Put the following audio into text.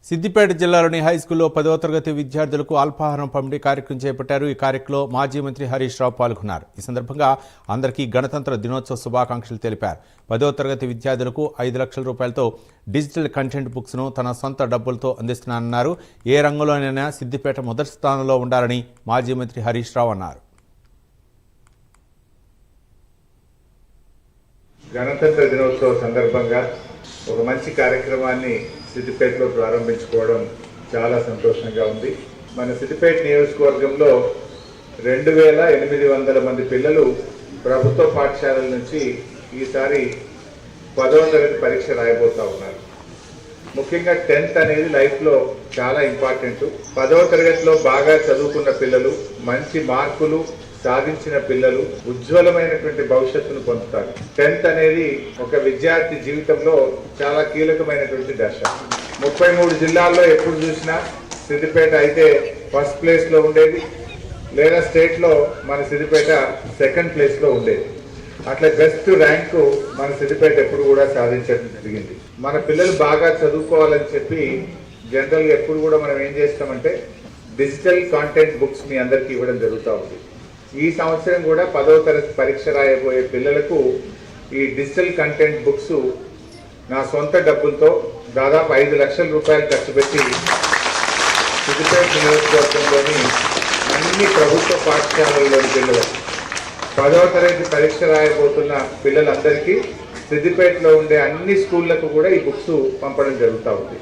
సిద్దిపేట జిల్లాలోని హైస్కూల్లో 10వ తరగతి విద్యార్థులకు అల్పాహారం పంపిణీ కార్యక్రమం చేపట్టారు. ఈ కార్యక్రమంలో మాజీ మంత్రి హరీష్ రావు పాల్గొన్నారు. ఈ సందర్భంగా అందరికీ గణతంత్ర దినోత్సవ శుభాకాంక్షలు తెలిపారు. 10వ తరగతి విద్యార్థులకు 5 లక్షల రూపాయలతో డిజిటల్ కంటెంట్ బుక్స్ను తన సొంత డబ్బులతో అందిస్తున్నానన్నారు. ఏ రంగంలోనైనా సిద్దిపేట మొదటి స్థానంలో ఉండాలని మాజీ మంత్రి హరీష్ రావు అన్నారు. గణతంత్ర దినోత్సవ సందర్భంగా ఒక మంచి కార్యక్రమాన్ని సిద్దిపేటలో ప్రారంభించుకోవడం చాలా సంతోషంగా ఉంది. మన సిద్దిపేట నియోజకవర్గంలో 2800 మంది పిల్లలు ప్రభుత్వ పాఠశాలల నుంచి ఈసారి 10వ తరగతి పరీక్ష రాయబోతా ఉన్నారు. ముఖ్యంగా 10th అనేది లైఫ్లో చాలా ఇంపార్టెంట్. 10వ తరగతిలో బాగా చదువుకున్న పిల్లలు, మంచి మార్కులు సాధించిన పిల్లలు ఉజ్వలమైనటువంటి భవిష్యత్తును పొందుతారు. 10th అనేది ఒక విద్యార్థి జీవితంలో చాలా కీలకమైనటువంటి దశ. 33 జిల్లాల్లో ఎప్పుడు చూసినా సిద్దిపేట అయితే ఫస్ట్ ప్లేస్లో ఉండేది, లేదా స్టేట్లో మన సిద్దిపేట సెకండ్ ప్లేస్లో ఉండేది. అట్లా బెస్ట్ ర్యాంకు మన సిద్దిపేట ఎప్పుడు కూడా సాధించడం జరిగింది. మన పిల్లలు బాగా చదువుకోవాలని చెప్పి జనరల్గా ఎప్పుడు కూడా మనం ఏం చేస్తామంటే డిజిటల్ కాంటెంట్ బుక్స్ మీ అందరికీ ఇవ్వడం జరుగుతూ ఉంది. ఈ సంవత్సరం కూడా 10వ తరగతి పరీక్ష రాయబోయే పిల్లలకు ఈ డిజిటల్ కంటెంట్ బుక్స్ నా సొంత డబ్బులతో దాదాపు 5 లక్షల రూపాయలు ఖర్చు పెట్టి సిద్దిపేట నియోజకవర్గంలోని అన్ని ప్రభుత్వ పాఠశాలల్లోని పిల్లలకు 10వ తరగతి పరీక్ష రాయబోతున్న పిల్లలందరికీ సిద్దిపేటలో ఉండే అన్ని స్కూళ్లకు కూడా ఈ బుక్స్ పంపడం జరుగుతూ ఉంది.